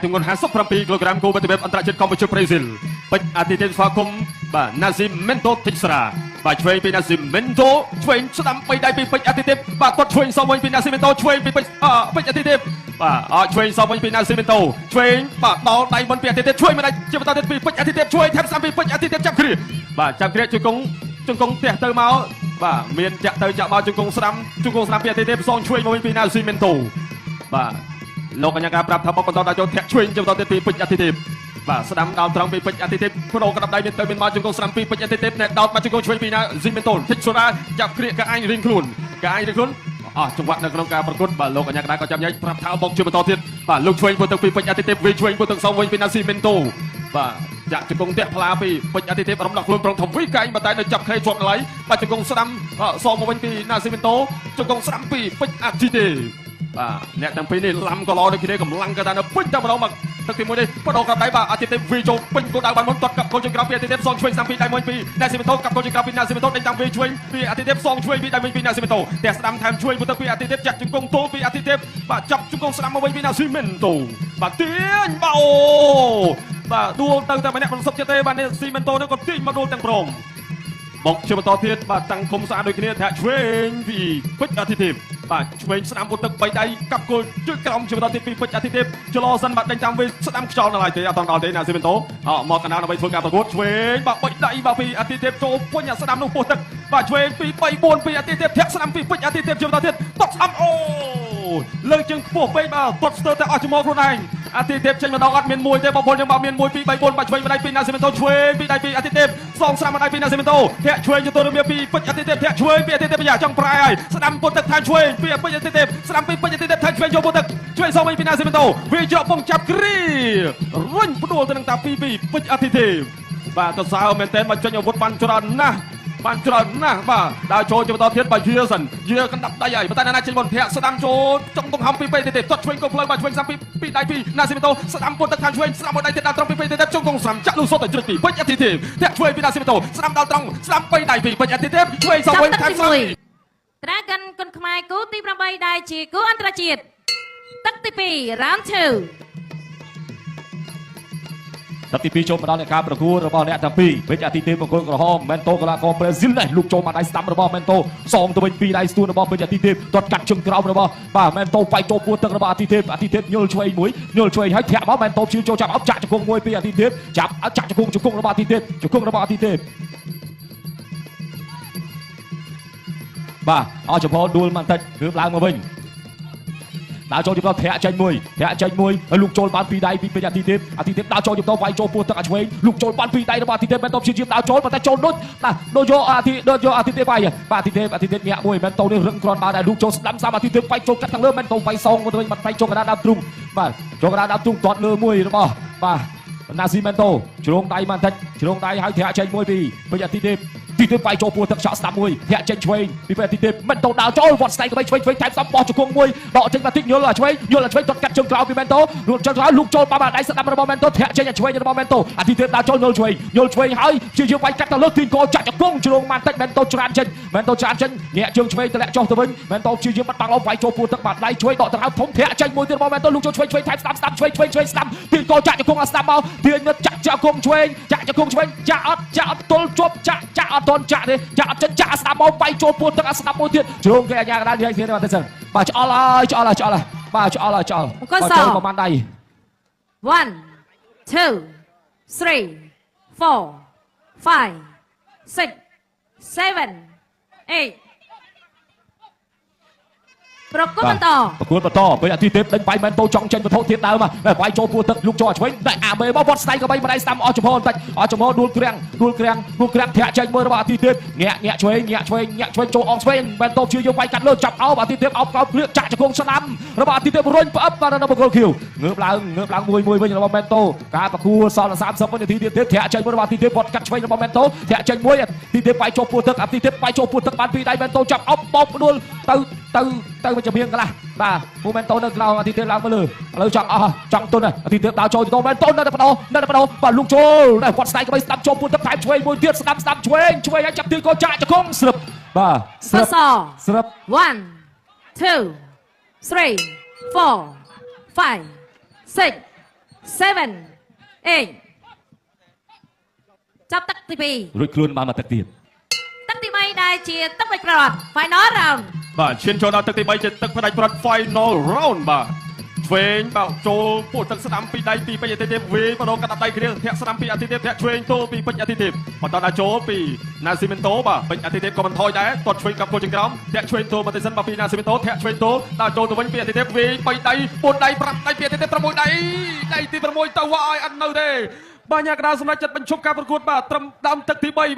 ទម្ងន់57គីឡូក្រាមគូវេទិបអន្តរជាតិកម្ពុជាប្រេស៊ីលពេជ្រអាទិទេពស្វាគមន៍បាទណាស៊ីមេនតូធីស្រាបាទឆ្វេងពីណាស៊ីមេនតូឆ្វេងស្ដាំបីដៃពីពេជ្រអាទិទេពបាទគាត់ឆ្វេងសងវិញពីណាស៊ីមេនតូឆ្វេងពីពេជ្រអាទិទេពបាទឆ្វេងសងវិញពីណាស៊ីមេនតូឆ្វេងបាទដល់ដៃមុនពីអាទិទេពឆ្វេងមិនដៃជាបន្តទៀតពីពេជ្រអាទិទេពឆ្វេងថែមស្ដាំពីពេជ្រអាទិទេពចាប់គ្រាបាទចាប់គ្រាជង្គង់ផ្ទះទៅមកបាទមានចាក់ទៅចាក់មកជង្គង់ស្ដាំពីអាទិទេពសងឆ្វេងមកវិញពីណាស៊ីមេនតូបាទលោកកញ្ញាការប្រាប់ថាបកបន្តដល់ចូលធាក់ឆ្វេងជាបន្តទៀតពីពេជ្រអាទិទេពបាទស្ដាំដល់ត្រង់ពីពេជ្រអាទិទេពប្រោក្តាប់ដៃមានទៅមានមកជង្គង់ស្ដាំពីពេជ្រអាទិទេពអ្នកដោតមកជង្គង់ឆ្វេងពីណាស៊ីមេនតូធីស្រាចាប់គ្រាកាអញរៀងខ្លួនចង្វាក់នៅក្នុងការប្រកួតបាទលោកកញ្ញាកណ្ដាលក៏ចាំញ៉ៃប្រាប់ថាបកជាបន្តទៀតបាទលោកឆ្វេងពោលទៅពីពេជ្រអាទិទេពវិញឆ្វេងពោលទៅសងវិញពីណាស៊ីមេនតូបាទចាក់ជង្គង់ធាក់ផ្លាពីពេជ្រអាទិទេពរំដោះខ្លួនប្រងធំវិកែងតែនៅចាប់ខេជាប់កន្លែងបាទជង្គង់ស្ដាំសងមកវិញពីណាស៊ីមេនតូជង្គង់ស្ដាំពីពេជ្រអាទិទេពបាទអ្នកទាំងពីរនេះឡាំក៏ល្អដូចគ្នាកម្លាំងក៏តែនៅពេញតែម្ដងមកទឹកទី1នេះបដោកាប់ដៃបាទអាទិទេពវីចូលពេញគោលដៅបានមុនទាត់កាប់គោលជើងក្រោយពីអាទិទេពសងឆ្វេងស្ដាំពីដៃមួយពីណាស៊ីមេនតូកាប់គោលជើងក្រោយពីណាស៊ីមេនតូដេញតាមវីឆ្វេងពីអាទិទេពសងឆ្វេងពីដៃមួយពីណាស៊ីមេនតូតែស្ដាំថែមឆ្វេងទៅពីអាទិទេពចាក់ជង្គង់ទល់ពីអាទិទេពបាទចាប់ជង្គង់ស្ដាំមកវិញពីណាស៊ីមេនតូបាទទាញបោបាទដួលទៅតែម្នាក់មិនសុខចិត្តទេបាទស៊ីមេនតូនេះក៏ទាញមកដួលទាំងព្រមមកជាបន្តទៀតបាទតាំងគុំស្អាតដូចគ្នាធាក់ឆ្វេងពីពេជ្រអាទិទេពបាទឆ្វេងស្ដាំពុតទឹក3ដៃកាប់គល់ជើងក្រោមជាបន្តទៀតពីពេជ្រអាទិទេពចលោសិនបាទដេញតាមវិញស្ដាំខ្យល់នៅឡើយទេអត់ដល់ទេណាស៊ីមេនតូមកកណ្ដាលដើម្បីធ្វើការប្រកួតឆ្វេងបាទ3ដៃបាទពីអាទិទេពចូលពេញអាស្ដាំនោះពោះទឹកបាទឆ្វេងពី3 4ពីអាទិទេពធាក់ស្ដាំពីពេជ្រអាទិទេពជាបន្តទៀតតត់ស្ដាំអូលើជើងខ្ពស់ពេកបាទតត់ស្ទើរតែអស់ចំហខ្លួនឯងអាទិទេពចេញម្ដងអត់មានមួយទេបងប្អូនយើងបាទមាន1 2 3 4បាទឆ្វេងម្ដាយពីណាស៊ីមេនតូឆ្វេងពីដៃពីអាទិទេពសងស្ដាំម្ដាយពីណាស៊ីមេនតូធាក់ឆ្វេងទៅរមៀពីពេជ្រអាទិទេពធាក់ឆ្វេងពីអាទិទេពយ៉ាចង់ប្រែហើយស្ដាំពុតទឹកថែមឆ្វេងពីពេជ្រអាទិទេពស្ដាំពីពេជ្រអាទិទេពថែមឆ្វេងយកពុតទឹកឆ្វេងសងវិញពីណាស៊ីមេនតូវាច្រកពងចាប់គ្រីរុញផ្ដួលទៅនឹងតាពីពេជ្រអាទិទេពបាទទៅសើមែនតើមកចេញអាវុធបានច្រើនណាស់បាទដើរចូលជាបន្តទៀតបាទយាកណ្ដាប់ដៃហើយប៉ុន្តែណាចេញមុនធាក់ស្ដាំចូលចង់បង្ហំពីពេជ្រអាទិទេពទាត់ឆ្វេងកុំផ្លូវបាទឆ្វេងស្ដាំពីដៃពីណាស៊ីមេនតូស្ដាំពុតទឹកខាងឆ្វេងស្ដាំមកដៃទៀតដល់ត្រង់ពីពេជ្រអាទិទេពជង្គង់ស្ដាំចាក់លុះសុតទៅជ្រឹកពីពេជ្រអាទិទេពធាក់ឆ្វេងពីណាស៊ីមេនតូស្ដាំដល់ត្រង់ស្ដាំពីដៃពីពេជ្រអាទិទេពឆ្វេងសងវិញខាងស្ដាំDragon គុនខ្មែរគូទី8ដែលជាគូអន្តរជាតិទឹកទី2 round 2ទឹកទី2ចូលមកដល់នៃការប្រកួតរបស់អ្នកទាំងពីរពេជ្រអាទិទេពមង្គលក្រហមមែនតូកីឡាករប្រេស៊ីលនេះលោកចូលមកដៃស្ដាំរបស់មែនតូសងទៅវិញពីដៃស្ទួនរបស់ពេជ្រអាទិទេពទាត់កាត់ជើងក្រោមរបស់បាទមែនតូវាយចូលពួរទឹករបស់អាទិទេពញុលឆ្វេងហើយធាក់មកមែនតូព្យាចូលចាប់អត់ចាក់ជង្គង់មួយពីអាទិទេពចាប់ចាក់ជង្គង់របស់អាទិទេពបាទអស់ចំហដួលបន្តិចគឺឡើងមកវិញដើរចូលចំតធាក់ចេញមួយហើយលោកចូលបានពីដៃពីពេជ្រអាទិទេពដើរចូលចំតវាយចូលពោះទឹកអាឆ្វេងលោកចូលបានពីដៃរបស់អាទិទេពមែនតព្យាយាមដើរចូលប៉ុន្តែចូលដូចយកអាទិទេពវាយបាទអាទិទេពញាក់មួយមែនតនេះរឹងគ្រាន់បានដែរលោកចូលស្ដាំសាមអាទិទេពវាយចូលកាត់ខាងលើមែនតវាយសងមកទៅវិញបាត់វាយចូលកណ្ដាលដើមទ្រូងបាទចូលកណ្ដាលដើមទ្រូងទាត់លើមួយរបស់បាទណាស៊ីមែនតជ្រងដៃបន្តិចហើយធាក់ចេញមួយពីពេជ្រអាទិទេពវាយចូលពោះទឹកឆក់ស្ដាំមួយធាក់ចេញឆ្វេងពីពេជ្រអាទិទេពមែនតដើរចូលវត្តស្ដេចក្បៃឆ្វេងថែមសំបោះជង្គង់មួយដកចេញមកតិចញុលអាឆ្វេងទាត់កាត់ជើងក្រោយពីមែនតលោកចូលក្រោយលោកចូលបានដៃស្ដាំរបស់មែនតធាក់ចេញអាឆ្វេងរបស់មែនតអាទិទេពដើរចូលញុលឆ្វេងហើយព្យាយាមវាយកាត់ទៅលើទីកោចាក់ជង្គង់ជ្រងបានតិចមែនតច្រានចេញញាក់ជើងឆ្វេងតម្លាក់ចុះទៅវិញមែនតព្យាយាមបាត់បាំងឡោវាយចូលពោះទឹកបាត់ដៃឆ្វេងដកដង្ហើមធំធាក់ចេញមួយទៀតរបស់មែនតលោកចូលឆ្វេងថែមស្ដាំឆ្វេងស្ដាំទីកោចាក់ជង្គង់អាស្ដាំមកទាញមកចាក់ជង្គង់ឆ្វេងចាក់អត់ទល់ជាប់ចាក់អត់តន់ចាក់ទេចាក់អត់ចាក់ស្ដាំមកវាយចូលពោះទឹកអាស្ដាំមួយទៀតជ្រងគេអាញាកណ្ដាលនិយាយគ្នាបន្តិចសិនបាទឆ្អល់ហើយបាទឆ្អល់ចូលប្រហែលដៃ 1 2 3 4 5 6 7 8ប្រកួតបន្តពេជ្រអាទិទេពដេញវាយមែនតូចង់ចេញវត្ថុធាតុដើមវាយចូលពោះទឹកលោកចូលអាឆ្វេងតែអាមេមកវត្តស្ដេចក៏បីម្ដាយស្ដាំអស់ចំហបន្តិចដួលក្រាំងធាក់ចេញមួយរបស់អាទិទេពញាក់ឆ្វេងចូលអងឆ្វេងមែនតូព្យាយាមវាយកាត់លើចាប់អោបអាទិទេពអោបក្រោយភ្លៀកចាក់ជង្គង់ស្ដាំរបស់អាទិទេពរុញផ្អឹបបាននៅបង្គោលខៀវងើបឡើងមួយវិញរបស់មែនតូការប្រគួតសល់30វិនាទីទៀតធាក់ចេញមួយរបស់អាទិទេពវត្តកាត់ឆ្វេងរបស់មែនតូធាក់ចេញមួយអាទិទេពវាយចូលពោះទឹកអាទិទេពវាយចូលពោះទឹកបានពីដៃមែនតូចាប់អោបបោកផ្ដួលទៅមកជំនាញកន្លះបាទមូមែនតូនៅក្រោមអាទិទេពឡើងមកលើឥឡូវចង់ទុនអាទិទេពដើរចូលទៅមែនតូនៅតែបដោបាទលោកចូលតែគាត់ស្ដាយក្បៃស្ដាប់ចូលពោះទឹកថែមឆ្វេងមួយទៀតស្ដាំឆ្វេងឲ្យចាប់ទីកោចាក់ជង្គង់ស្រាប់បាទស្រាប់1 2 3 4 5 6 8 ចាប់ទឹកទី2 រួចខ្លួនបានមកទឹកទៀត ទឹកទី3ដែលជាទឹកផ្ដាច់ប្រត់ final round បាទឈានចូលដល់ទឹកទី3ជាទឹកផ្ដាច់ប្រត់ final round បាទឆ្វេងបាទចូលពោះទឹកស្ដាំពីដៃពីពេជ្រអាទិទេពវាយម្ដងកាត់ដៃគ្នាធាក់ស្ដាំពីអាទិទេពធាក់ឆ្វេងទល់ពីពេជ្រអាទិទេពបន្តដល់ចូលពីណាស៊ីមិនតូបាទពេជ្រអាទិទេពក៏មិនថយដែរទាត់ឆ្វេងកាប់គោលចង្ក្រោមធាក់ឆ្វេងទល់មកទៅសិនបាទពីណាស៊ីមិនតូធាក់ឆ្វេងទល់ដល់ចូលទៅវិញពីអាទិទេពវាយ3ដៃ4ដៃ5ដៃពីអាទិទេព6ដៃដៃទី6ទៅវាយអត់នៅទេបាទញាកដាសម្រាប់ចិត្តបញ្ឈប់ការប្រកួតបាទត្រឹមដើមទឹកទី3បាទ